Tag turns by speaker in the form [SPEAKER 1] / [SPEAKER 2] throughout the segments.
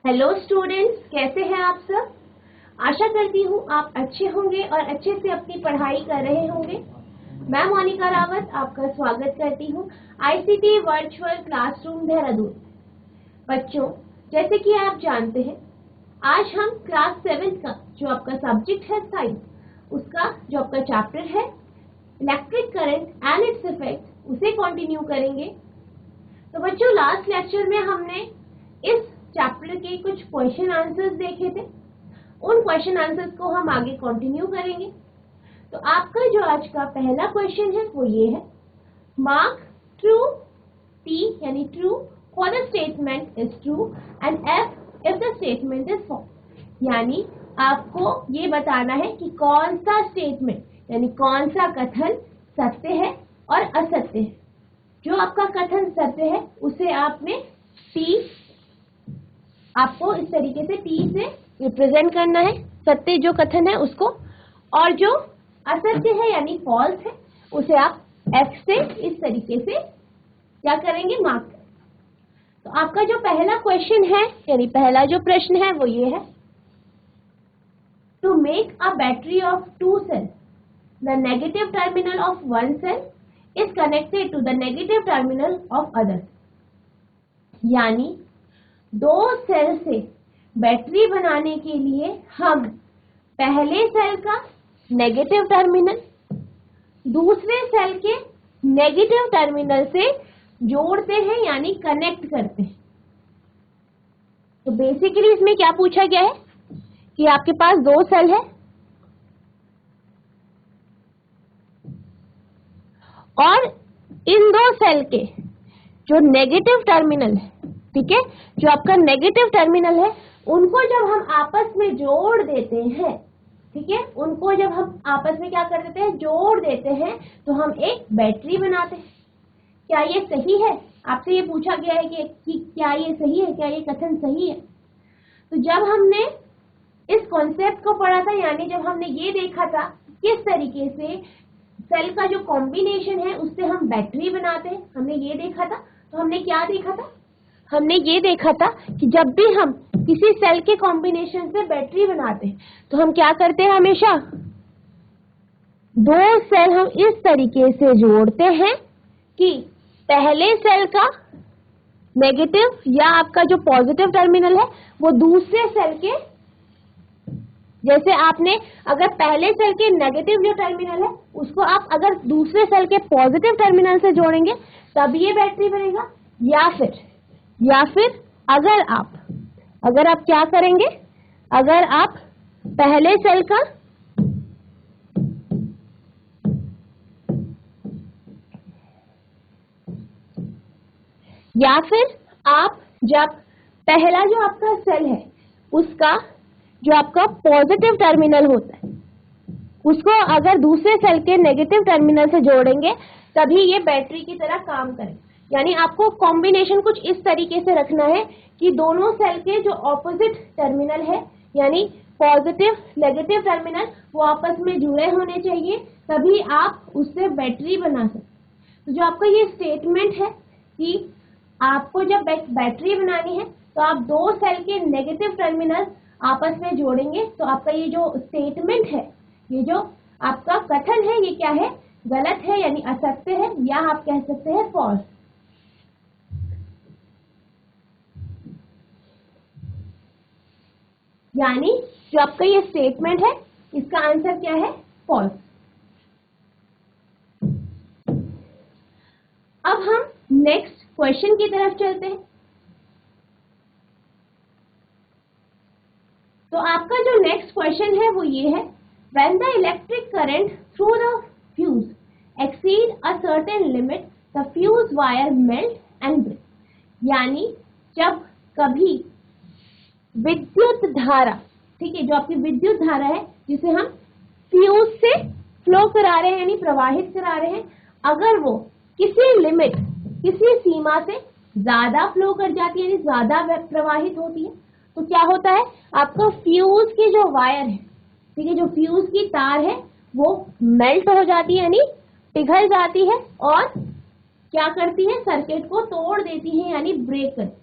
[SPEAKER 1] Hello students, कैसे हैं आप सब। आशा करती हूँ आप अच्छे होंगे और अच्छे से अपनी पढ़ाई कर रहे होंगे। मैं मोनिका रावत आपका स्वागत करती हूँ आईसीटी वर्चुअल क्लासरूम देहरादून। बच्चों, जैसे कि आप जानते हैं, आज हम क्लास 7 का जो आपका सब्जेक्ट है साइंस, उसका जो आपका चैप्टर है electric current and its effect, उसे कंटिन्यू करेंगे। तो बच्चों, लास्ट लेक्चर में हमने इस चैप्टर के कुछ क्वेश्चन आंसर्स देखे थे। उन क्वेश्चन आंसर्स को हम आगे कंटिन्यू करेंगे। तो आपका जो आज का पहला क्वेश्चन है वो ये है, मार्क ट्रू टी यानी true for the statement is true and F if the statement is false. यानी आपको ये बताना है कि कौन सा स्टेटमेंट यानी कौन सा कथन सत्य है और असत्य है। जो आपका कथन सत्य है उसे आपने टी, आपको इस तरीके से टी से रिप्रेजेंट करना है, सत्य जो कथन है उसको, और जो असत्य है यानी फॉल्स है उसे आप एफ से इस तरीके से क्या करेंगे, मार्क करेंगे। तो आपका जो पहला क्वेश्चन है यानी पहला जो प्रश्न है वो ये है, to make a battery of 2 cells, the negative terminal of 1 cell is connected to the negative terminal of other. यानी 2 सेल से बैटरी बनाने के लिए हम पहले सेल का नेगेटिव टर्मिनल दूसरे सेल के नेगेटिव टर्मिनल से जोड़ते हैं यानी कनेक्ट करते हैं। तो बेसिकली इसमें क्या पूछा गया है कि आपके पास 2 सेल है और इन 2 सेल के जो नेगेटिव टर्मिनल है, ठीक है, जो आपका नेगेटिव टर्मिनल है, उनको जब हम आपस में जोड़ देते हैं, ठीक है, उनको जब हम आपस में क्या कर देते हैं, जोड़ देते हैं, तो हम एक बैटरी बनाते हैं। क्या ये सही है? आपसे ये पूछा गया है कि क्या ये सही है, क्या ये कथन सही है। तो जब हमने इस कॉन्सेप्ट को पढ़ा था, यानी जब हमने ये देखा था किस तरीके से सेल का जो कॉम्बिनेशन है उससे हम बैटरी बनाते हैं, हमने ये देखा था। तो हमने क्या देखा था, हमने ये देखा था कि जब भी हम किसी सेल के कॉम्बिनेशन से बैटरी बनाते हैं तो हम क्या करते हैं, हमेशा 2 सेल हम इस तरीके से जोड़ते हैं कि पहले सेल का नेगेटिव या आपका जो पॉजिटिव टर्मिनल है वो दूसरे सेल के, जैसे आपने अगर पहले सेल के नेगेटिव जो टर्मिनल है उसको आप अगर दूसरे सेल के पॉजिटिव टर्मिनल से जोड़ेंगे तब ये बैटरी बनेगा। या फिर अगर आप क्या करेंगे, अगर आप पहले सेल का या फिर आप जब पहला जो आपका सेल है उसका जो आपका पॉजिटिव टर्मिनल होता है उसको अगर दूसरे सेल के नेगेटिव टर्मिनल से जोड़ेंगे तभी ये बैटरी की तरह काम करें। यानी आपको कॉम्बिनेशन कुछ इस तरीके से रखना है कि दोनों सेल के जो ऑपोजिट टर्मिनल है यानी पॉजिटिव नेगेटिव टर्मिनल वो आपस में जुड़े होने चाहिए, तभी आप उससे बैटरी बना सकते। तो जो आपका ये स्टेटमेंट है कि आपको जब बैटरी बनानी है तो आप 2 सेल के नेगेटिव टर्मिनल आपस में जोड़ेंगे, तो आपका ये जो स्टेटमेंट है, ये जो आपका कथन है, ये क्या है, गलत है यानी असत्य है, या आप कह सकते हैं फॉल्स। यानी जो आपका ये स्टेटमेंट है इसका आंसर क्या है, फॉल्स। अब हम नेक्स्ट क्वेश्चन की तरफ चलते हैं। तो आपका जो नेक्स्ट क्वेश्चन है वो ये है, when the electric current through the fuse exceed a certain limit the fuse wire melt and break. यानी जब कभी विद्युत धारा, ठीक है, जो आपकी विद्युत धारा है जिसे हम फ्यूज से फ्लो करा रहे हैं यानी प्रवाहित करा रहे हैं, अगर वो किसी लिमिट, किसी सीमा से ज्यादा फ्लो कर जाती है यानी ज्यादा प्रवाहित होती है, तो क्या होता है, आपका फ्यूज की जो वायर है, ठीक है, जो फ्यूज की तार है वो मेल्ट हो जाती है यानी पिघल जाती है और क्या करती है, सर्किट को तोड़ देती है यानी ब्रेक करती है।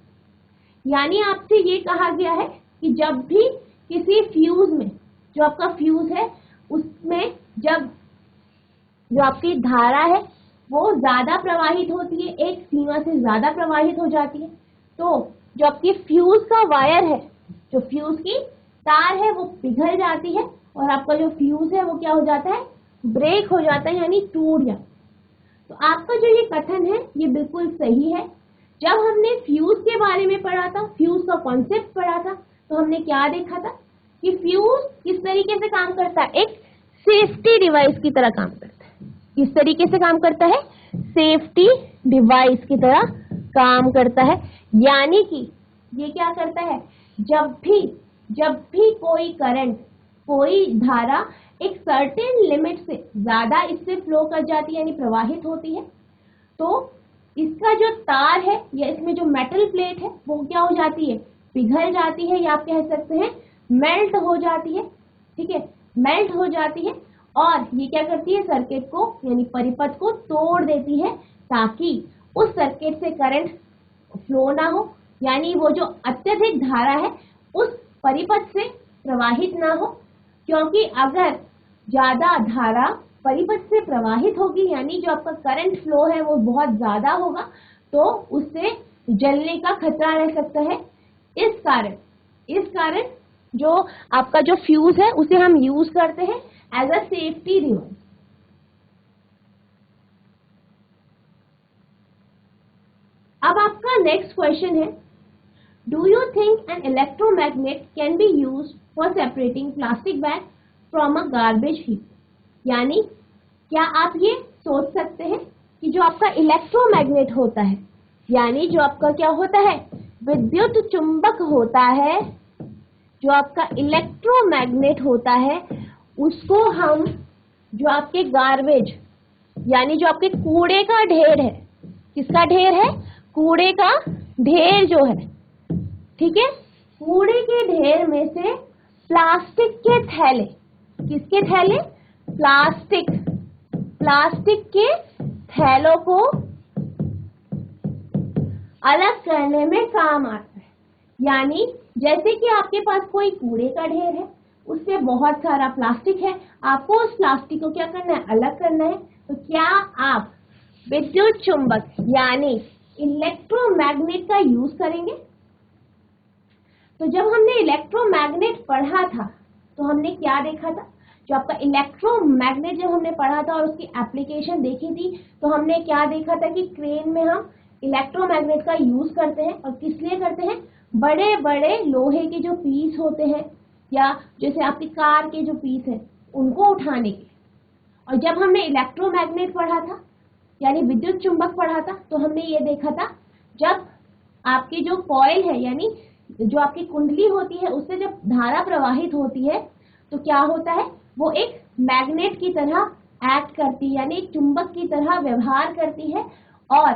[SPEAKER 1] यानी आपसे ये कहा गया है कि जब भी किसी फ्यूज में, जो आपका फ्यूज है उसमें जब जो आपकी धारा है वो ज्यादा प्रवाहित होती है, एक सीमा से ज्यादा प्रवाहित हो जाती है, तो जो आपकी फ्यूज का वायर है, जो फ्यूज की तार है वो पिघल जाती है और आपका जो फ्यूज है वो क्या हो जाता है, ब्रेक हो जाता है, यानी टूट जाता है। तो आपका जो ये कथन है ये बिल्कुल सही है। जब हमने फ्यूज के बारे में पढ़ा था, फ्यूज का कॉन्सेप्ट पढ़ा था, तो हमने क्या देखा था कि फ्यूज किस तरीके से काम करता है, एक सेफ्टी डिवाइस की तरह काम करता है। किस तरीके से काम करता है, सेफ्टी डिवाइस की तरह काम करता है। यानी कि ये क्या करता है, जब भी कोई करंट, कोई धारा एक सर्टेन लिमिट से ज्यादा इससे फ्लो कर जाती है, यानी प्रवाहित होती है, तो इसका जो तार है या इसमें जो मेटल प्लेट है वो क्या हो जाती है, पिघल जाती है, या आप कह सकते हैं मेल्ट हो जाती है। ठीक है, मेल्ट हो जाती है और ये क्या करती है, सर्किट को यानी परिपथ को तोड़ देती है, ताकि उस सर्किट से करंट फ्लो ना हो, यानी वो जो अत्यधिक धारा है उस परिपथ से प्रवाहित ना हो। क्योंकि अगर ज्यादा धारा परिपथ से प्रवाहित होगी, यानी जो आपका करंट फ्लो है वो बहुत ज्यादा होगा, तो उससे जलने का खतरा रह सकता है। इस कारण जो आपका जो फ्यूज है उसे हम यूज करते हैं एज अ सेफ्टी डिवाइस। अब आपका नेक्स्ट क्वेश्चन है, do you think an electromagnet can be used for separating plastic bag from a garbage heap? यानी क्या आप ये सोच सकते हैं कि जो आपका इलेक्ट्रोमैग्नेट होता है, यानी जो आपका क्या होता है, विद्युत चुंबक होता है, जो आपका इलेक्ट्रोमैग्नेट होता है, उसको हम जो आपके गार्बेज यानी जो आपके कूड़े का ढेर है, किसका ढेर है, कूड़े का ढेर जो है, ठीक है, कूड़े के ढेर में से प्लास्टिक के थैले, किसके थैले, प्लास्टिक के थैलों को अलग करने में काम आता है। यानी जैसे कि आपके पास कोई कूड़े का ढेर है, उससे बहुत सारा प्लास्टिक है, आपको उस प्लास्टिक को क्या करना है, अलग करना है। तो क्या आप विद्युत चुंबक यानी इलेक्ट्रोमैग्नेट का यूज करेंगे? तो जब हमने इलेक्ट्रोमैग्नेट पढ़ा था तो हमने क्या देखा था, जो आपका इलेक्ट्रोमैग्नेट जब हमने पढ़ा था और उसकी एप्लीकेशन देखी थी, तो हमने क्या देखा था कि क्रेन में हम इलेक्ट्रोमैग्नेट का यूज करते हैं। और किस लिए करते हैं, बड़े बड़े लोहे के जो पीस होते हैं या जैसे आपकी कार के जो पीस है उनको उठाने के। और जब हमने इलेक्ट्रोमैग्नेट पढ़ा था यानी विद्युत चुंबक पढ़ा था, तो हमने ये देखा था जब आपकी जो कॉइल है यानी जो आपकी कुंडली होती है उससे जब धारा प्रवाहित होती है तो क्या होता है, वो एक मैग्नेट की तरह एक्ट करती है, यानी एक चुंबक की तरह व्यवहार करती है। और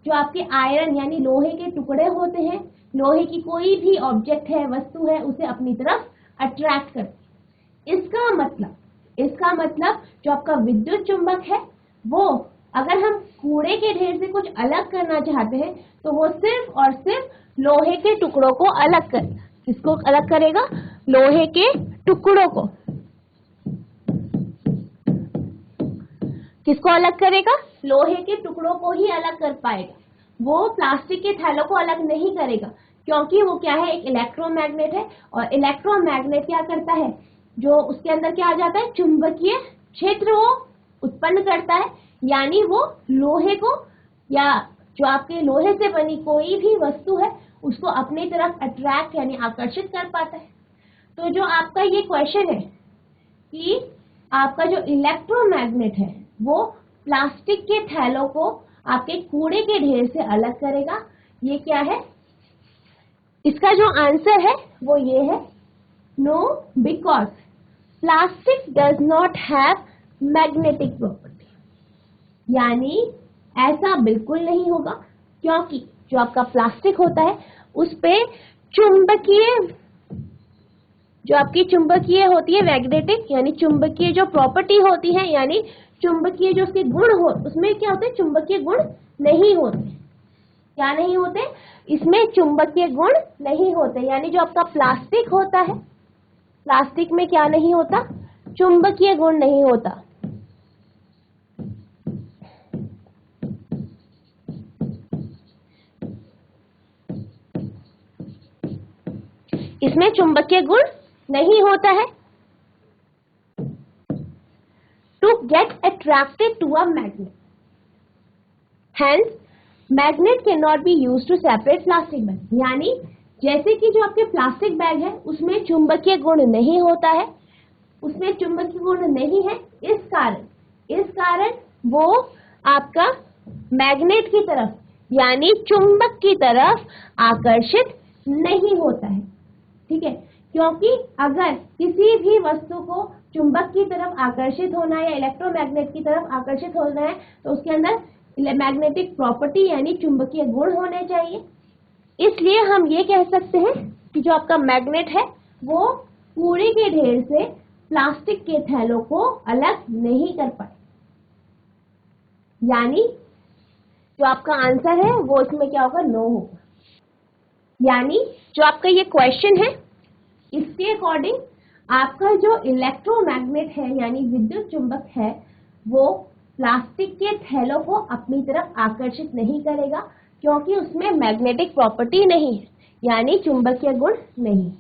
[SPEAKER 1] जो आपके आयरन यानी लोहे के टुकड़े होते हैं, लोहे की कोई भी ऑब्जेक्ट है, वस्तु है, उसे अपनी तरफ अट्रैक्ट करती है। इसका मतलब जो आपका विद्युत चुंबक है वो अगर हम कूड़े के ढेर से कुछ अलग करना चाहते हैं तो वो सिर्फ और सिर्फ लोहे के टुकड़ों को अलग करेगा। किसको अलग करेगा, लोहे के टुकड़ों को। किसको अलग करेगा, लोहे के टुकड़ों को ही अलग कर पाएगा, वो प्लास्टिक के थैलों को अलग नहीं करेगा, क्योंकि वो क्या है, एक इलेक्ट्रोमैग्नेट है। और इलेक्ट्रोमैग्नेट क्या करता है, जो उसके अंदर क्या आ जाता है, चुंबकीय क्षेत्र वो उत्पन्न करता है, यानी वो लोहे को या जो आपके लोहे से बनी कोई भी वस्तु है उसको अपनी तरफ अट्रैक्ट यानी आकर्षित कर पाता है। तो जो आपका ये क्वेश्चन है कि आपका जो इलेक्ट्रोमैग्नेट है वो प्लास्टिक के थैलों को आपके कूड़े के ढेर से अलग करेगा, ये क्या है, इसका जो आंसर है वो ये है, no, because plastic does not have magnetic property. यानी ऐसा बिल्कुल नहीं होगा, क्योंकि जो आपका प्लास्टिक होता है उस पे चुंबकीय, जो आपकी चुंबकीय होती है मैग्नेटिक यानी चुंबकीय जो प्रॉपर्टी होती है, यानी चुंबकीय जो उसके गुण हो, उसमें क्या होते हैं, चुंबकीय गुण नहीं होते। क्या नहीं होते, इसमें चुंबकीय गुण नहीं होते। यानी जो आपका प्लास्टिक होता है, प्लास्टिक में क्या नहीं होता, चुंबकीय गुण नहीं होता। इसमें चुंबकीय गुण नहीं होता है। To get attracted to a magnet, hence magnet can not be use to separate plastic bag. यानी जैसे कि जो आपके प्लास्टिक बैग है उसमें चुंबकीय गुण नहीं होता है, उसमें चुंबकीय गुण नहीं है, इस कारण वो आपका मैग्नेट की तरफ यानी चुंबक की तरफ आकर्षित नहीं होता है। ठीक है, क्योंकि अगर किसी भी वस्तु को चुंबक की तरफ आकर्षित होना है या इलेक्ट्रोमैग्नेट की तरफ आकर्षित होना है तो उसके अंदर मैग्नेटिक प्रॉपर्टी यानी चुंबकीय गुण होने चाहिए। इसलिए हम ये कह सकते हैं कि जो आपका मैग्नेट है वो कूड़े के ढेर से प्लास्टिक के थैलों को अलग नहीं कर पाए। यानी जो आपका आंसर है वो इसमें क्या होगा, नो होगा। यानी जो आपका ये क्वेश्चन है इसके अकॉर्डिंग आपका जो इलेक्ट्रोमैग्नेट है यानी विद्युत चुंबक है वो प्लास्टिक के थैलों को अपनी तरफ आकर्षित नहीं करेगा क्योंकि उसमें मैग्नेटिक प्रॉपर्टी नहीं है यानी चुंबकीय गुण नहीं।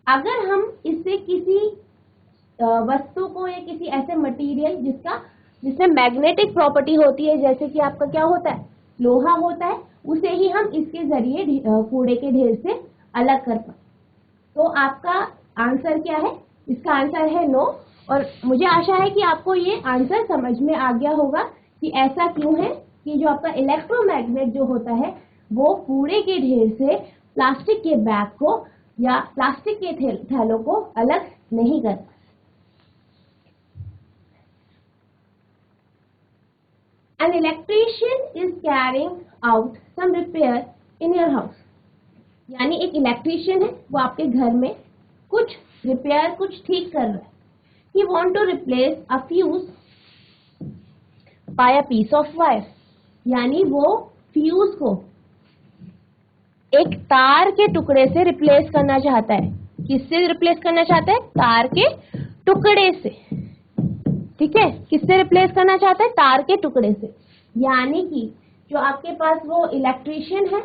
[SPEAKER 1] अगर हम इससे किसी वस्तु को या किसी ऐसे मटेरियल जिसमें मैग्नेटिक प्रॉपर्टी होती है, जैसे कि आपका क्या होता है, लोहा होता है, उसे ही हम इसके जरिए कूड़े के ढेर से अलग कर पाए। तो आपका आंसर क्या है, इसका आंसर है नो। और मुझे आशा है कि आपको ये आंसर समझ में आ गया होगा कि ऐसा क्यों है कि जो आपका इलेक्ट्रोमैग्नेट जो होता है वो कूड़े के ढेर से प्लास्टिक के बैग को या प्लास्टिक के थैलों को अलग नहीं करता। An electrician is carrying out some repair in your house. यानी एक इलेक्ट्रीशियन है वो आपके घर में कुछ रिपेयर, कुछ ठीक कर रहा है। He want to replace a fuse by a piece of wire. यानी वो फ्यूज को एक तार के टुकड़े से रिप्लेस करना चाहता है। किससे रिप्लेस करना चाहता है, तार के टुकड़े से। ठीक है, किससे रिप्लेस करना चाहता है, तार के टुकड़े से। यानी कि जो आपके पास वो इलेक्ट्रीशियन है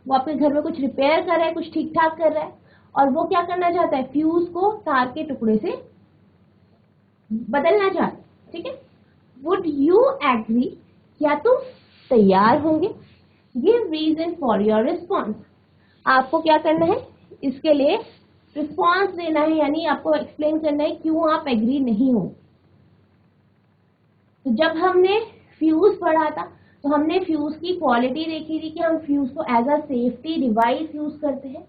[SPEAKER 1] वो आपके घर में कुछ रिपेयर कर रहा है, कुछ ठीक ठाक कर रहा है और वो क्या करना चाहता है, फ्यूज को तार के टुकड़े से बदलना चाहता है। ठीक है, वुड यू एग्री, क्या तुम तैयार होंगे? Give reason for your response. आपको क्या करना है, इसके लिए रिस्पॉन्स देना है यानी आपको एक्सप्लेन करना है क्यों आप एग्री नहीं हो। तो जब हमने फ्यूज पढ़ा था तो हमने फ्यूज की क्वालिटी देखी थी कि हम फ्यूज को as a safety device use करते हैं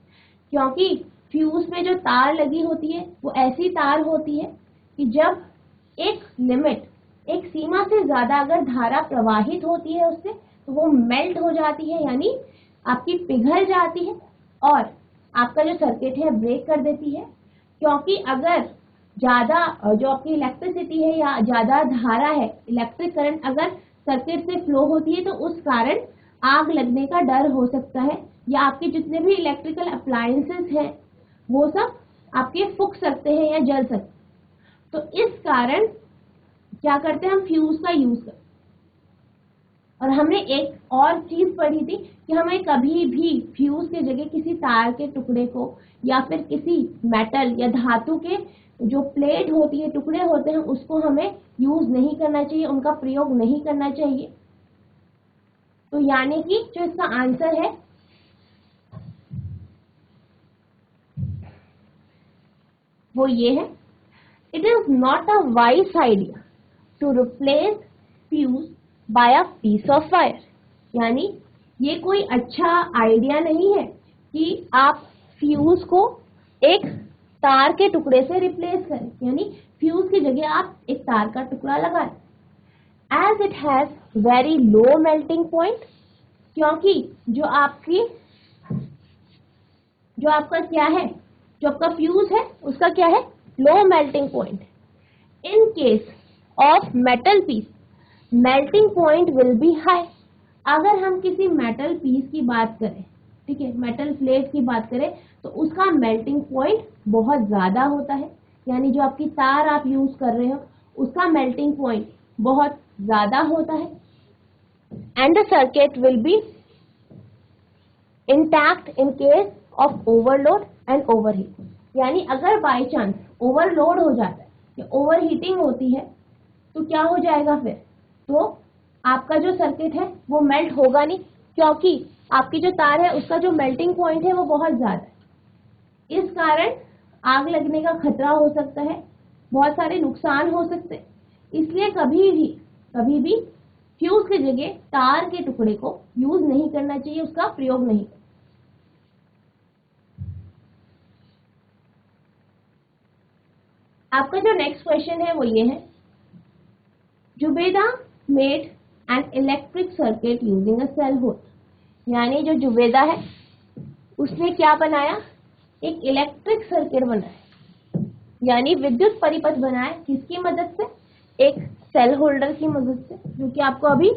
[SPEAKER 1] क्योंकि फ्यूज में जो तार लगी होती है वो ऐसी तार होती है कि जब एक लिमिट, एक सीमा से ज्यादा अगर धारा प्रवाहित होती है उससे तो वो मेल्ट हो जाती है यानी आपकी पिघल जाती है और आपका जो सर्किट है ब्रेक कर देती है। क्योंकि अगर ज्यादा जो आपकी इलेक्ट्रिसिटी है या ज्यादा धारा है, इलेक्ट्रिक करंट अगर सर्किट से फ्लो होती है तो उस कारण आग लगने का डर हो सकता है या आपके जितने भी इलेक्ट्रिकल अप्लायंसेस हैं वो सब आपके फूक सकते हैं या जल सकते हैं। तो इस कारण क्या करते हैं, हम फ्यूज का यूज करते हैं। और हमने एक और चीज पढ़ी थी कि हमें कभी भी फ्यूज के जगह किसी तार के टुकड़े को या फिर किसी मेटल या धातु के जो प्लेट होती है, टुकड़े होते हैं, उसको हमें यूज नहीं करना चाहिए, उनका प्रयोग नहीं करना चाहिए। तो यानी कि जो इसका आंसर है वो ये है, it is not a wise idea to replace fuse by a piece of wire. यानी ये कोई अच्छा आइडिया नहीं है कि आप फ्यूज को एक तार के टुकड़े से रिप्लेस करें, यानी फ्यूज की जगह आप एक तार का टुकड़ा लगाएं। As it has very low melting point, क्योंकि जो आपका क्या है, जो आपका फ्यूज है उसका क्या है, low melting point. In case of metal piece melting point will be high. अगर हम किसी मेटल पीस की बात करें, ठीक है, मेटल प्लेट की बात करें, तो उसका मेल्टिंग पॉइंट बहुत ज्यादा होता है, यानी जो आपकी तार आप यूज कर रहे हो उसका मेल्टिंग पॉइंट बहुत ज्यादा होता है, and the circuit will be intact in case of overload and overheat. यानी अगर बाय चांस ओवरलोड हो जाता है या ओवरहीटिंग होती है तो क्या हो जाएगा फिर, तो आपका जो सर्किट है वो मेल्ट होगा नहीं, क्योंकि आपकी जो तार है उसका जो मेल्टिंग पॉइंट है वो बहुत ज्यादा है। इस कारण आग लगने का खतरा हो सकता है, बहुत सारे नुकसान हो सकते हैं। इसलिए कभी भी फ्यूज की जगह तार के टुकड़े को यूज नहीं करना चाहिए, उसका प्रयोग नहीं। आपका जो नेक्स्ट क्वेश्चन है वो ये है, Zubeda made an electric circuit using a cell hold. यानी जो जुबेदा है उसने क्या बनाया, एक इलेक्ट्रिक सर्किट बनाया, यानी विद्युत परिपथ बनाया, किसकी मदद से, एक सेल होल्डर की मदद से, जो कि आपको अभी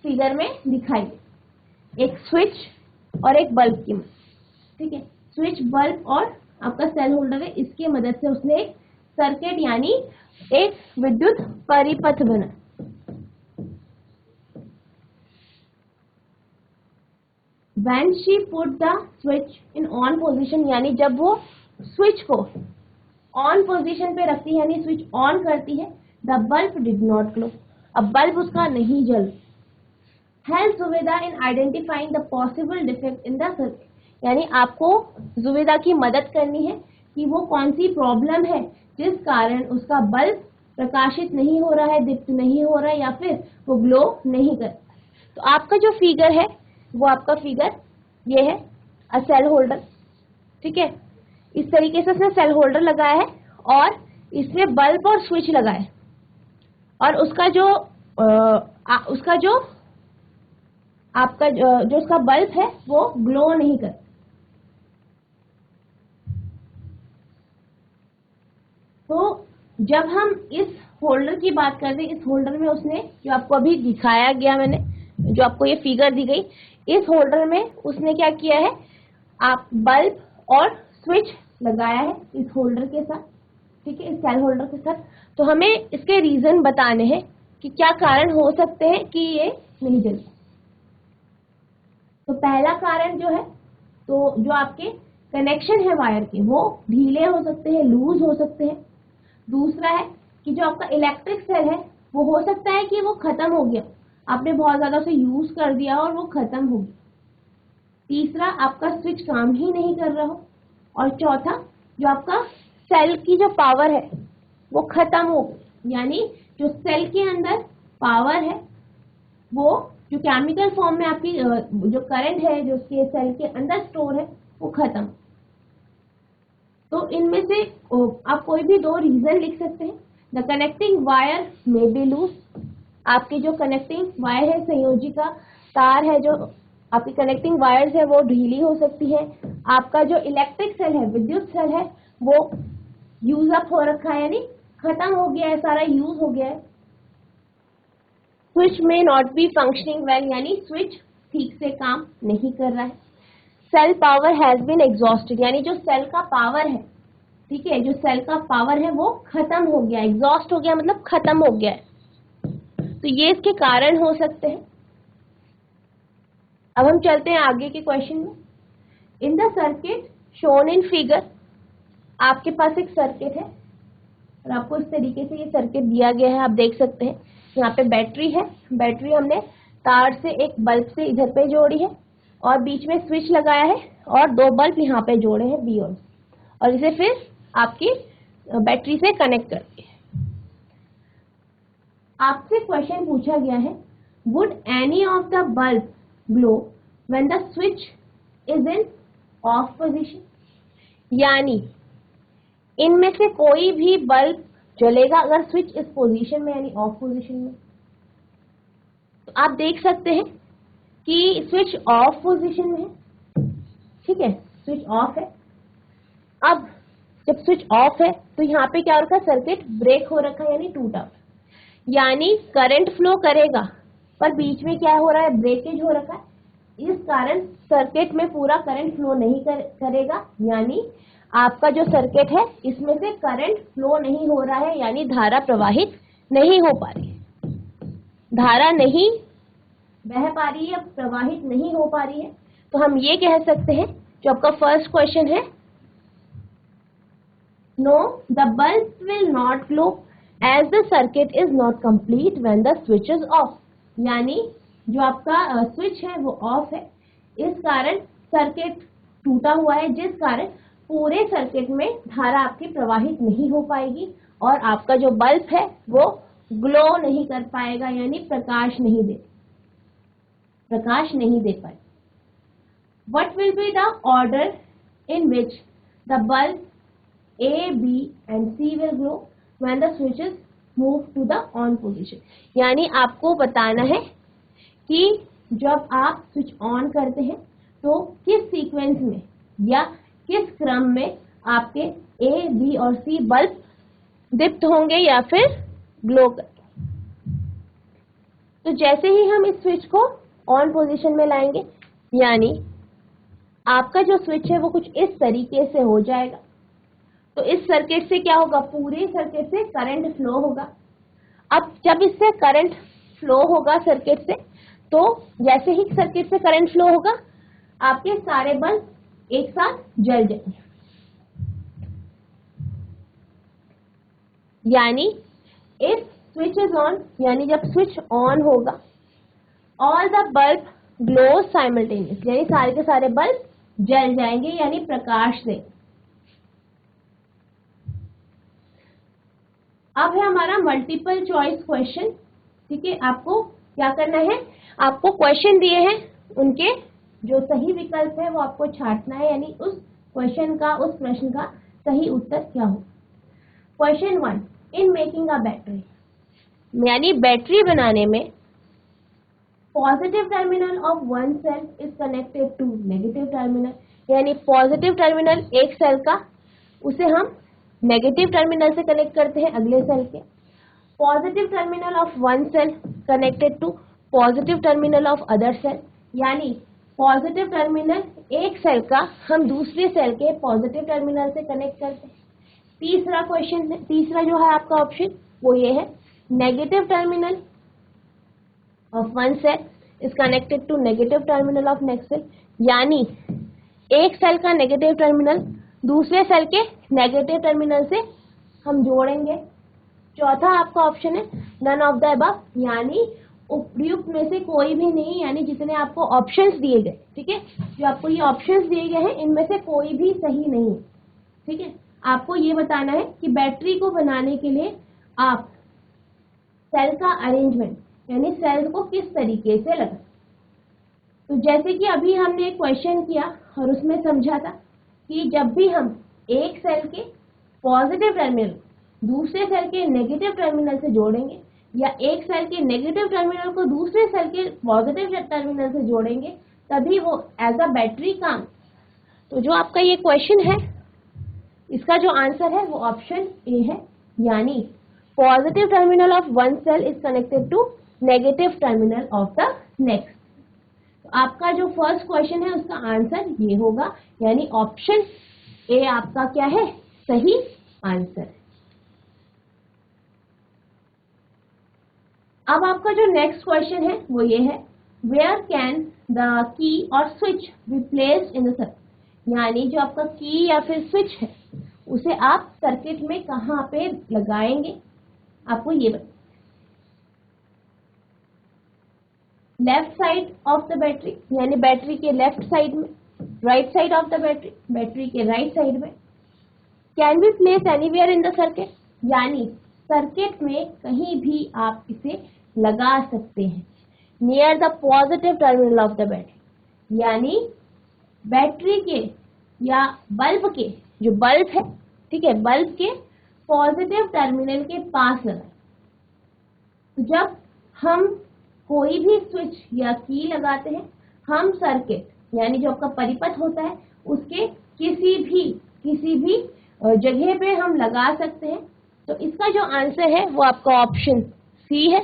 [SPEAKER 1] फिगर में दिखाई दे, एक स्विच और एक बल्ब की मदद, ठीक है, स्विच, बल्ब और आपका सेल होल्डर है, इसकी मदद से उसने एक सर्किट यानी एक विद्युत परिपथ बना। When she put the switch in on position, यानी जब वो स्विच को ऑन पोजीशन पे रखती है यानी स्विच ऑन करती है, the bulb did not glow, अब बल्ब उसका नहीं जल। Help Zubeda in identifying the possible defect in the circuit, यानी आपको जुबेदा की मदद करनी है कि वो कौन सी प्रॉब्लम है जिस कारण उसका बल्ब प्रकाशित नहीं हो रहा है, दीप्त नहीं हो रहा है, या फिर वो ग्लो नहीं कर। तो आपका जो फिगर है वो आपका फिगर ये है, अ सेल होल्डर, ठीक है, इस तरीके से उसने सेल होल्डर लगाया है और इसमें बल्ब और स्विच लगाया है, और उसका जो आपका जो उसका बल्ब है वो ग्लो नहीं कर। तो जब हम इस होल्डर की बात करते हैं, इस होल्डर में उसने जो आपको अभी दिखाया गया, मैंने जो आपको ये फिगर दी गई, इस होल्डर में उसने क्या किया है, आप बल्ब और स्विच लगाया है इस होल्डर के साथ, ठीक है, इस सेल होल्डर के साथ। तो हमें इसके रीजन बताने हैं कि क्या कारण हो सकते हैं कि ये नहीं जले। तो पहला कारण जो है, तो जो आपके कनेक्शन है वायर के वो ढीले हो सकते हैं, लूज हो सकते हैं। दूसरा है कि जो आपका इलेक्ट्रिक सेल है वो हो सकता है कि वो खत्म हो गया, आपने बहुत ज्यादा उसे यूज कर दिया और वो खत्म हो गया। तीसरा, आपका स्विच काम ही नहीं कर रहा हो। और चौथा, जो आपका सेल की जो पावर है वो खत्म हो गई, यानी जो सेल के अंदर पावर है वो जो केमिकल फॉर्म में आपकी जो करंट है जो उसके सेल के अंदर स्टोर है वो खत्म। तो इनमें से आप कोई भी दो रीजन लिख सकते हैं। The connecting wire may be loose, आपकी जो कनेक्टिंग वायर है, संयोजिका तार है, जो आपकी कनेक्टिंग वायर्स है वो ढीली हो सकती है। आपका जो इलेक्ट्रिक सेल है, विद्युत सेल है, वो यूज अप हो रखा है, यानी खत्म हो गया है, सारा यूज हो गया है। Switch may not be functioning well, यानी स्विच ठीक से काम नहीं कर रहा है। Cell power has been exhausted, यानी जो सेल का पावर है, ठीक है, जो सेल का पावर है वो खत्म हो गया, एग्जॉस्ट हो गया मतलब खत्म हो गया है। तो ये इसके कारण हो सकते हैं। अब हम चलते हैं आगे के क्वेश्चन में। इन the circuit shown in figure, आपके पास एक सर्किट है और आपको इस तरीके से ये सर्किट दिया गया है, आप देख सकते हैं। यहाँ पे बैटरी है, बैटरी हमने तार से एक बल्ब से इधर पे जोड़ी है और बीच में स्विच लगाया है और दो बल्ब यहाँ पे जोड़े हैं बी और इसे फिर आपकी बैटरी से कनेक्ट करके। आपसे क्वेश्चन पूछा गया है, would any of the bulb glow when the switch is in of position, यानी इनमें से कोई भी बल्ब जलेगा अगर स्विच इस पोजीशन में यानी ऑफ पोजीशन में। तो आप देख सकते हैं कि स्विच ऑफ पोजीशन में है, ठीक है, स्विच ऑफ है। अब जब स्विच ऑफ है तो यहाँ पे क्या हो रखा है, सर्किट ब्रेक हो रखा है यानी टूटा, यानी करंट फ्लो करेगा पर बीच में क्या हो रहा है, ब्रेकेज हो रखा है, इस कारण सर्किट में पूरा करंट फ्लो नहीं करेगा, यानी आपका जो सर्किट है इसमें से करंट फ्लो नहीं हो रहा है, यानी धारा प्रवाहित नहीं हो पा रही है, धारा नहीं बह पा रही है, प्रवाहित नहीं हो पा रही है। तो हम ये कह सकते हैं, जो आपका फर्स्ट क्वेश्चन है, no the bulb will not glow as the circuit is not complete when the switch is off, यानी जो आपका स्विच है वो ऑफ है, इस कारण सर्किट टूटा हुआ है, जिस कारण पूरे सर्किट में धारा आपकी प्रवाहित नहीं हो पाएगी और आपका जो बल्ब है वो ग्लो नहीं कर पाएगा, यानी प्रकाश नहीं दे पाए। What will be the order in which the bulb A, B and C will glow when the switches move to the on position? यानी आपको बताना है कि जब आप स्विच ऑन करते हैं तो किस सीक्वेंस में या किस क्रम में आपके A, B और C बल्ब दीप्त होंगे या फिर ग्लो करेंगे। तो जैसे ही हम इस स्विच को ऑन पोजीशन में लाएंगे, यानी आपका जो स्विच है वो कुछ इस तरीके से हो जाएगा, तो इस सर्किट से क्या होगा, पूरे सर्किट से करंट फ्लो होगा। अब जब इससे करंट फ्लो होगा सर्किट से, तो जैसे ही सर्किट से करंट फ्लो होगा आपके सारे बल्ब एक साथ जल जाएंगे, यानी इफ स्विच इज ऑन, यानी जब स्विच ऑन होगा, all the bulb glow simultaneous, यानी सारे के सारे बल्ब जल जाएंगे, यानी प्रकाश से। अब है हमारा मल्टीपल चॉइस क्वेश्चन, ठीक है। आपको क्या करना है, आपको क्वेश्चन दिए हैं, उनके जो सही विकल्प है वो आपको छांटना है, यानी उस क्वेश्चन का, उस प्रश्न का सही उत्तर क्या हो। Question 1, in making a battery, यानी बैटरी बनाने में positive terminal of one cell is connected to negative terminal, यानी पॉजिटिव टर्मिनल एक सेल का, उसे हम नेगेटिव टर्मिनल से कनेक्ट करते हैं अगले सेल के। Positive terminal of one cell connected to positive terminal of other cell, यानी पॉजिटिव टर्मिनल एक सेल का हम दूसरे सेल के पॉजिटिव टर्मिनल से कनेक्ट करते हैं। तीसरा क्वेश्चन है, तीसरा जो है आपका ऑप्शन वो ये है, negative terminal of one cell is connected to negative terminal of next cell, यानी एक सेल का नेगेटिव टर्मिनल दूसरे सेल के नेगेटिव टर्मिनल से हम जोड़ेंगे। चौथा आपका ऑप्शन है नन ऑफ द अबव, यानी उपयुक्त में से कोई भी नहीं, यानी जितने आपको ऑप्शंस दिए गए, ठीक है, जो आपको ये ऑप्शंस दिए गए हैं इनमें से कोई भी सही नहीं है, ठीक है। आपको ये बताना है कि बैटरी को बनाने के लिए आप सेल का अरेंजमेंट, यानी सेल्स को किस तरीके से लगाएं। तो जैसे कि अभी हमने एक क्वेश्चन किया और उसमें समझा था कि जब भी हम एक सेल के पॉजिटिव टर्मिनल दूसरे सेल के नेगेटिव टर्मिनल से जोड़ेंगे या एक सेल के नेगेटिव टर्मिनल को दूसरे सेल के पॉजिटिव टर्मिनल से जोड़ेंगे, तभी वो एज अ बैटरी काम। तो जो आपका ये क्वेश्चन है इसका जो आंसर है वो ऑप्शन ए है, यानी positive terminal of one cell is connected to negative terminal of the next. तो आपका जो फर्स्ट क्वेश्चन है उसका आंसर ये होगा, यानी ऑप्शन ए आपका क्या है, सही आंसर। अब आपका जो नेक्स्ट क्वेश्चन है वो ये है, वेयर कैन द की और switch be placed in the circuit, यानी जो आपका की या फिर स्विच है उसे आप सर्किट में कहाँ पे लगाएंगे। आपको ये बताइए, left side of the battery, यानी बैटरी के लेफ्ट साइड में, right side of the battery, battery के राइट साइड में, can be place anywhere in the circuit, यानी सर्किट में कहीं भी आप इसे लगा सकते हैं, near the positive terminal of the battery, यानी बैटरी के या बल्ब के, जो बल्ब है, ठीक है, बल्ब के पॉजिटिव टर्मिनल के पास लगाएं। तो जब हम कोई भी स्विच या की लगाते हैं, हम सर्किट यानी जो आपका परिपथ होता है उसके किसी भी जगह पे हम लगा सकते हैं। तो इसका जो आंसर है वो आपका ऑप्शन सी है,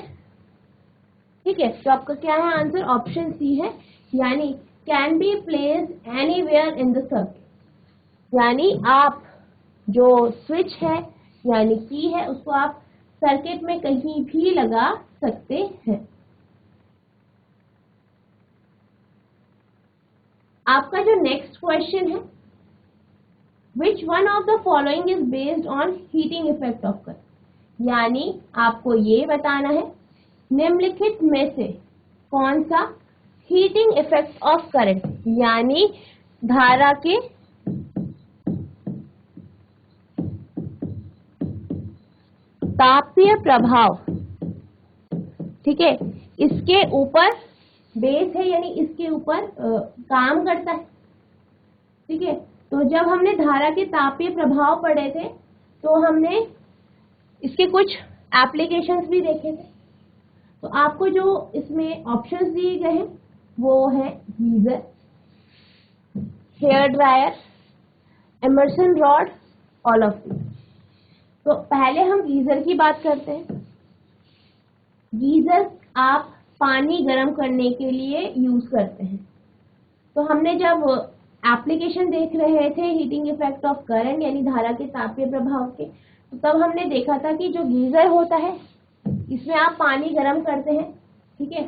[SPEAKER 1] ठीक है, तो आपका क्या है आंसर? ऑप्शन सी है, यानी can be placed anywhere in the circuit, यानी आप जो स्विच है यानी की है उसको आप सर्किट में कहीं भी लगा सकते हैं। आपका जो नेक्स्ट क्वेश्चन है, which one of the following is based on heating effect of current, यानी आपको ये बताना है निम्नलिखित में से कौन सा हीटिंग इफेक्ट ऑफ करंट यानी धारा के तापीय प्रभाव, ठीक है, इसके ऊपर बेस है, यानी इसके ऊपर काम करता है। ठीक है, तो जब हमने धारा के तापीय प्रभाव पढ़े थे तो हमने इसके कुछ एप्लीकेशंस भी देखे थे। तो आपको जो इसमें ऑप्शंस दिए गए हैं वो है geyser, hair dryer, immersion rod, all of this. तो पहले हम गीजर की बात करते हैं। गीजर आप पानी गर्म करने के लिए यूज करते हैं। तो हमने जब एप्लीकेशन देख रहे थे हीटिंग इफेक्ट ऑफ करंट यानी धारा के तापीय प्रभाव के, तो तब हमने देखा था कि जो गीजर होता है इसमें आप पानी गर्म करते हैं। ठीक है,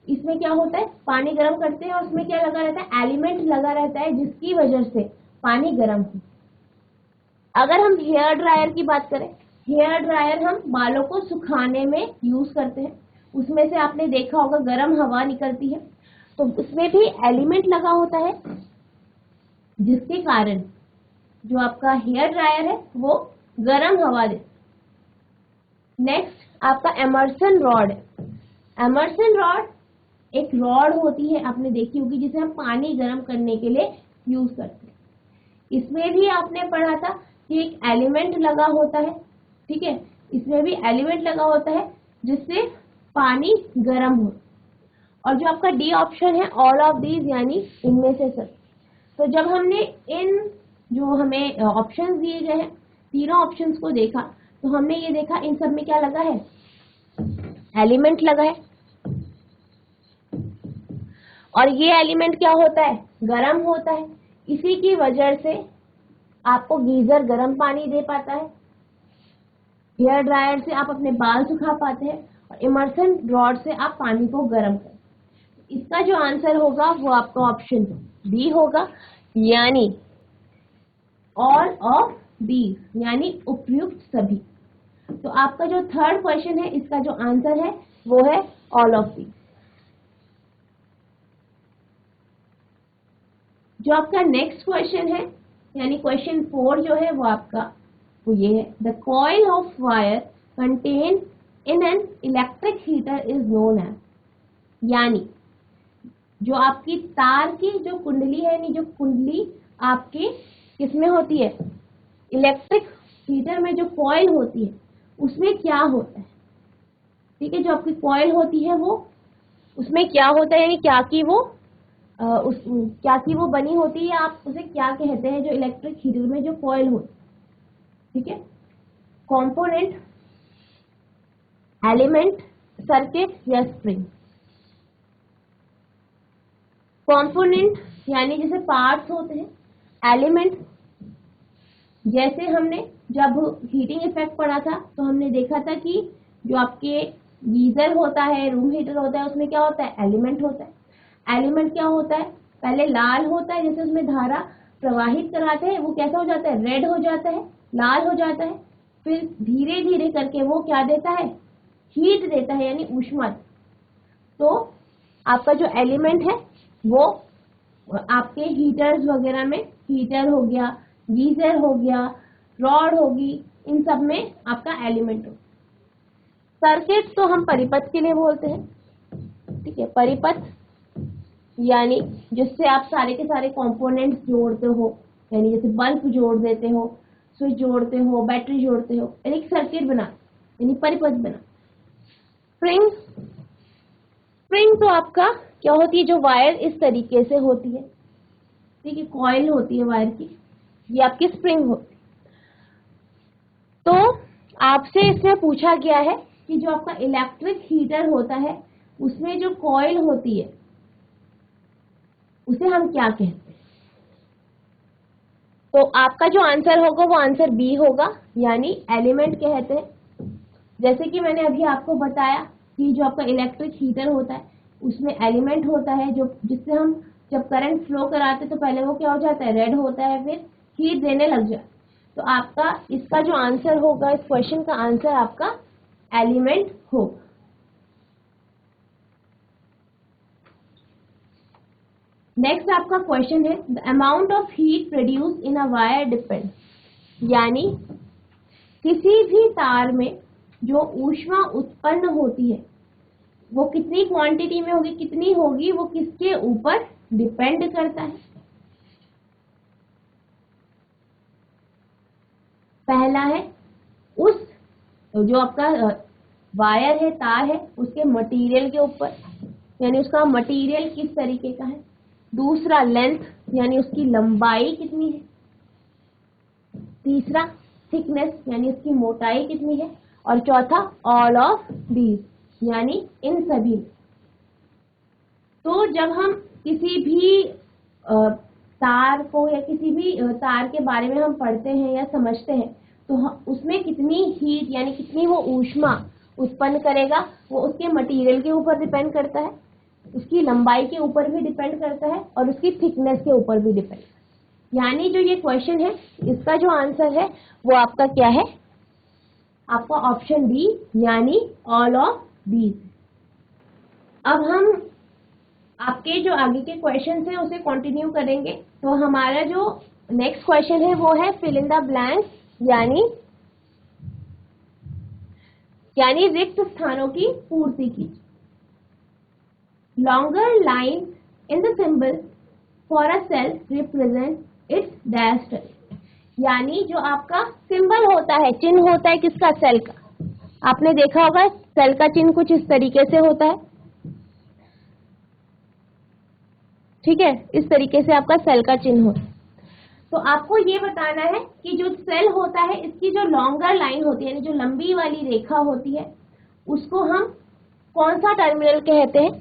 [SPEAKER 1] इसमें क्या होता है, पानी गर्म करते हैं और उसमें क्या लगा रहता है, एलिमेंट लगा रहता है जिसकी वजह से पानी गर्म हो। अगर हम हेयर ड्रायर की बात करें, हेयर ड्रायर हम बालों को सुखाने में यूज करते हैं। उसमें से आपने देखा होगा गर्म हवा निकलती है, तो उसमें भी एलिमेंट लगा होता है जिसके कारण जो आपका हेयर ड्रायर है वो गर्म हवा देता है। नेक्स्ट आपका एमर्सन रॉड है। एमर्सन रॉड एक रॉड होती है, आपने देखी होगी, जिसे हम पानी गर्म करने के लिए यूज करते हैं। इसमें भी आपने पढ़ा था कि एक एलिमेंट लगा होता है। ठीक है, इसमें भी एलिमेंट लगा होता है जिससे पानी गर्म हो। और जो आपका डी ऑप्शन है ऑल ऑफ दीज, यानी इनमें से सब। तो जब हमने इन जो हमें ऑप्शंस दिए गए हैं तीनों ऑप्शंस को देखा, तो हमने ये देखा इन सब में क्या लगा है, एलिमेंट लगा है। और ये एलिमेंट क्या होता है, गर्म होता है। इसी की वजह से आपको गीजर गर्म पानी दे पाता है, हेयर ड्रायर से आप अपने बाल सुखा पाते हैं, और इमर्सन रॉड से आप पानी को गर्म करते हैं। इसका जो आंसर होगा वो आपका ऑप्शन डी होगा, यानी ऑल ऑफ दीज, यानी उपयुक्त सभी। तो आपका जो थर्ड क्वेश्चन है इसका जो आंसर है वो है ऑल ऑफ दीज। जो आपका नेक्स्ट क्वेश्चन है यानी क्वेश्चन 4 जो है वो आपका वो ये है, the coil of wire contain in an electric heater is known as, यानी जो आपकी तार की जो कुंडली है, यानी जो कुंडली आपकी किसमें होती है, इलेक्ट्रिक हीटर में जो कॉइल होती है उसमें क्या होता है। ठीक है, जो आपकी कॉइल होती है वो उसमें क्या होता है, यानी क्या की वो बनी होती है, आप उसे क्या कहते हैं, जो इलेक्ट्रिक हीटर में जो कॉइल होती है। ठीक है, कंपोनेंट, एलिमेंट, सर्किट या स्प्रिंग। कंपोनेंट यानी जैसे पार्ट्स होते हैं, एलिमेंट जैसे हमने जब हीटिंग इफेक्ट पढ़ा था तो हमने देखा था कि जो आपके गीजर होता है, रूम हीटर होता है, उसमें क्या होता है, एलिमेंट होता है। एलिमेंट क्या होता है, पहले लाल होता है, जैसे उसमें धारा प्रवाहित कराते हैं वो कैसा हो जाता है, रेड हो जाता है, लाल हो जाता है, फिर धीरे धीरे करके वो क्या देता है, हीट देता है, यानी ऊष्मा। तो आपका जो एलिमेंट है वो आपके हीटर्स वगैरह में, हीटर हो गया, गीजर हो गया, रॉड होगी, इन सब में आपका एलिमेंट हो। सर्किट तो हम परिपथ के लिए बोलते हैं। ठीक है, परिपथ यानी जिससे आप सारे के सारे कंपोनेंट्स जोड़ते हो, यानी जैसे बल्ब जोड़ देते हो, स्विच जोड़ते हो, बैटरी जोड़ते हो, एक सर्किट बना, यानी परिपथ बना। स्प्रिंग, स्प्रिंग तो आपका क्या होती है, जो वायर इस तरीके से होती है। ठीक है, कॉइल होती है वायर की, ये आपकी स्प्रिंग होती है। तो आपसे इसमें पूछा गया है कि जो आपका इलेक्ट्रिक हीटर होता है उसमें जो कॉइल होती है उसे हम क्या कहते हैं? तो आपका जो आंसर होगा वो आंसर बी होगा, यानी एलिमेंट कहते हैं। जैसे कि मैंने अभी आपको बताया कि जो आपका इलेक्ट्रिक हीटर होता है उसमें एलिमेंट होता है जो जिससे हम जब करंट फ्लो कराते तो पहले वो क्या हो जाता है, रेड होता है, फिर हीट देने लग जाता है। तो आपका इसका जो आंसर होगा, इस क्वेश्चन का आंसर आपका एलिमेंट होगा। नेक्स्ट आपका क्वेश्चन है, the amount of heat produce in a wire depend, यानी किसी भी तार में जो ऊष्मा उत्पन्न होती है वो कितनी क्वांटिटी में होगी, कितनी होगी, वो किसके ऊपर डिपेंड करता है? पहला है उस जो आपका वायर है, तार है, उसके मटेरियल के ऊपर, यानी उसका मटेरियल किस तरीके का है। दूसरा लेंथ, यानी उसकी लंबाई कितनी है। तीसरा थिकनेस, यानी उसकी मोटाई कितनी है। और चौथा ऑल ऑफ दीज, यानी इन सभी। तो जब हम किसी भी तार को या किसी भी तार के बारे में हम पढ़ते हैं या समझते हैं तो उसमें कितनी हीट यानी कितनी वो ऊष्मा उत्पन्न करेगा वो उसके मटेरियल के ऊपर डिपेंड करता है, उसकी लंबाई के ऊपर भी डिपेंड करता है और उसकी थिकनेस के ऊपर भी डिपेंड करता है। यानी जो ये क्वेश्चन है इसका जो आंसर है वो आपका क्या है, आपका ऑप्शन डी, यानी ऑल ऑफ दीज। अब हम आपके जो आगे के क्वेश्चन हैं उसे कंटिन्यू करेंगे। तो हमारा जो नेक्स्ट क्वेश्चन है वो है फिल इन द ब्लैंक, यानी रिक्त स्थानों की पूर्ति कीजिए। Longer line in the symbol for a cell represent its dash, यानी जो आपका सिंबल होता है, चिन्ह होता है किसका, सेल का। आपने देखा होगा सेल का चिन्ह कुछ इस तरीके से होता है, ठीक है, इस तरीके से आपका सेल का चिन्ह होता है। तो आपको ये बताना है कि जो सेल होता है इसकी जो लॉन्गर लाइन होती है, यानी जो लंबी वाली रेखा होती है, उसको हम कौन सा टर्मिनल कहते हैं।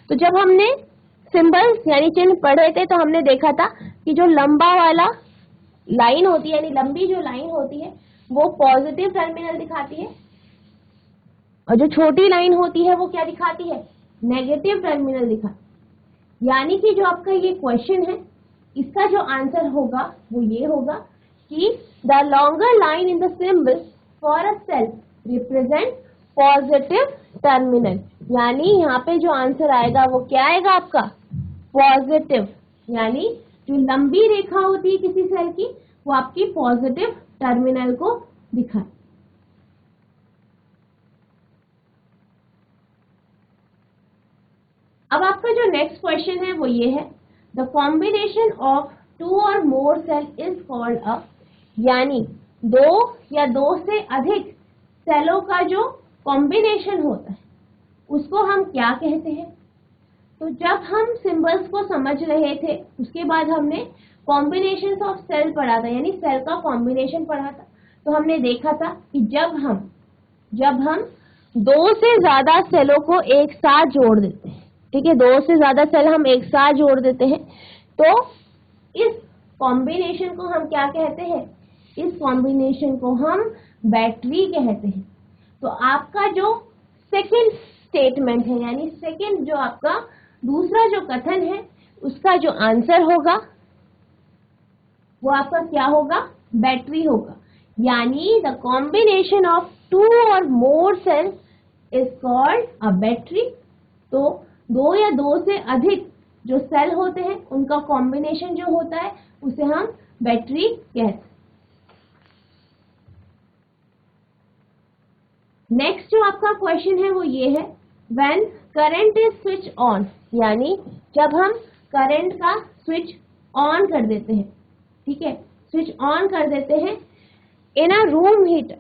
[SPEAKER 1] तो जब हमने सिंबल यानी चिन्ह पढ़े थे तो हमने देखा था कि जो लंबा वाला लाइन होती है, यानी लंबी जो लाइन होती है वो पॉजिटिव टर्मिनल दिखाती है, और जो छोटी लाइन होती है वो क्या दिखाती है, नेगेटिव टर्मिनल दिखाती है। यानी कि जो आपका ये क्वेश्चन है इसका जो आंसर होगा वो ये होगा कि the longer line in the symbol for a cell represent positive terminal, यानी यहाँ पे जो आंसर आएगा वो क्या आएगा आपका, पॉजिटिव। यानी जो लंबी रेखा होती है किसी सेल की वो आपकी पॉजिटिव टर्मिनल को दिखाए। अब आपका जो नेक्स्ट क्वेश्चन है वो ये है, the combination of two or more cell is called अ, यानी दो या दो से अधिक सेलों का जो कॉम्बिनेशन होता है उसको हम क्या कहते हैं। तो जब हम सिंबल्स को समझ रहे थे उसके बाद हमने कॉम्बिनेशन ऑफ सेल पढ़ा था, यानी सेल का कॉम्बिनेशन पढ़ा था। तो हमने देखा था कि जब हम दो से ज्यादा सेलों को एक साथ जोड़ देते हैं, ठीक है, दो से ज्यादा सेल हम एक साथ जोड़ देते हैं तो इस कॉम्बिनेशन को हम क्या कहते हैं, इस कॉम्बिनेशन को हम बैटरी कहते हैं। तो आपका जो सेकंड स्टेटमेंट है, यानी सेकंड जो आपका दूसरा जो कथन है उसका जो आंसर होगा वो आपका क्या होगा, बैटरी होगा। यानी the combination of two or more cells is called a battery. तो दो या दो से अधिक जो सेल होते हैं उनका कॉम्बिनेशन जो होता है उसे हम बैटरी कहते हैं। नेक्स्ट जो आपका क्वेश्चन है वो ये है, when current is switch on, यानी जब हम करंट का स्विच ऑन कर देते हैं, ठीक है, स्विच ऑन कर देते हैं इन अ रूम हीटर,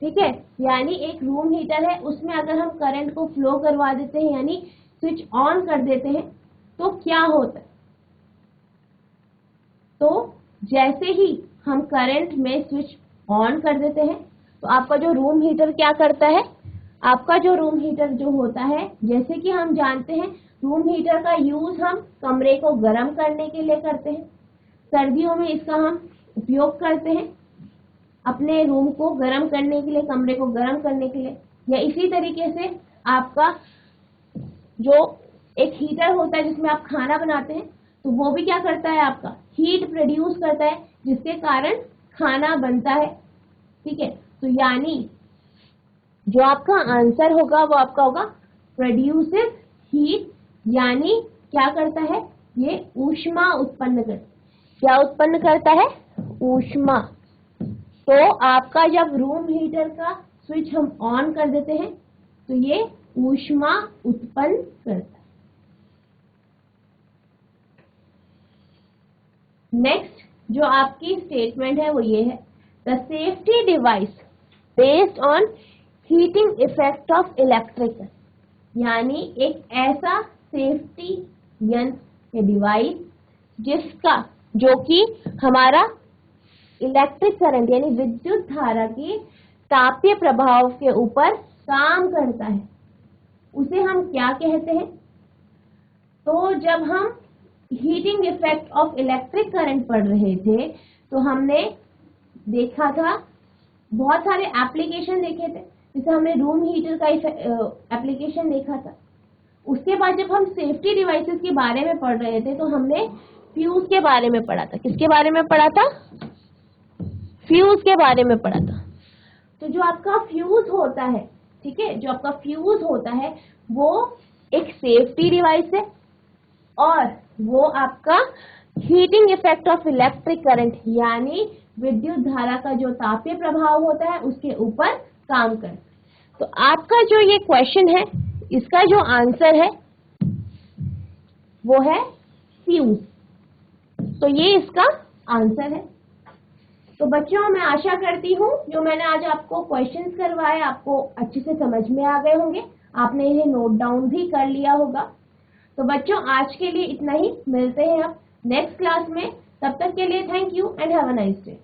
[SPEAKER 1] ठीक है, यानी एक रूम हीटर है उसमें अगर हम करंट को फ्लो करवा देते हैं यानी स्विच ऑन कर देते हैं तो क्या होता है। तो जैसे ही हम करंट में स्विच ऑन कर देते हैं तो आपका जो रूम हीटर क्या करता है, आपका जो रूम हीटर जो होता है, जैसे कि हम जानते हैं रूम हीटर का यूज हम कमरे को गर्म करने के लिए करते हैं। सर्दियों में इसका हम उपयोग करते हैं अपने रूम को गर्म करने के लिए, कमरे को गर्म करने के लिए। या इसी तरीके से आपका जो एक हीटर होता है जिसमें आप खाना बनाते हैं, तो वो भी क्या करता है, आपका हीट प्रोड्यूस करता है, जिसके कारण खाना बनता है। ठीक है, तो यानी जो आपका आंसर होगा वो आपका होगा प्रोड्यूसेस हीट, यानी क्या करता है, ये ऊष्मा उत्पन्न करता है। क्या उत्पन्न करता है, ऊष्मा। तो आपका जब रूम हीटर का स्विच हम ऑन कर देते हैं तो ये ऊष्मा उत्पन्न करता है। नेक्स्ट जो आपकी स्टेटमेंट है वो ये है, the safety device based on heating effect of electric, यानी एक ऐसा सेफ्टी यंत्र या डिवाइस जिसका जो कि हमारा इलेक्ट्रिक करंट यानी विद्युत धारा के तापीय प्रभाव के ऊपर काम करता है, उसे हम क्या कहते हैं। तो जब हम heating effect of electric current पढ़ रहे थे तो हमने देखा था, बहुत सारे एप्लीकेशन देखे थे, जैसे हमने रूम हीटर का एप्लीकेशन देखा था। उसके बाद जब हम सेफ्टी डिवाइसेस के बारे में पढ़ रहे थे तो हमने फ्यूज के बारे में पढ़ा था। किसके बारे में पढ़ा था, फ्यूज के बारे में पढ़ा था। तो जो आपका फ्यूज होता है, ठीक है, जो आपका फ्यूज होता है वो एक सेफ्टी डिवाइस है और वो आपका heating effect of electric current यानी विद्युत धारा का जो तापीय प्रभाव होता है उसके ऊपर काम करता है। तो आपका जो ये क्वेश्चन है इसका जो आंसर है वो है फ्यूज। तो ये इसका आंसर है। तो बच्चों मैं आशा करती हूँ जो मैंने आज आपको क्वेश्चंस करवाए आपको अच्छे से समझ में आ गए होंगे, आपने इन्हें नोट डाउन भी कर लिया होगा। तो बच्चों आज के लिए इतना ही, मिलते हैं अब नेक्स्ट क्लास में। तब तक के लिए thank you and have a nice day.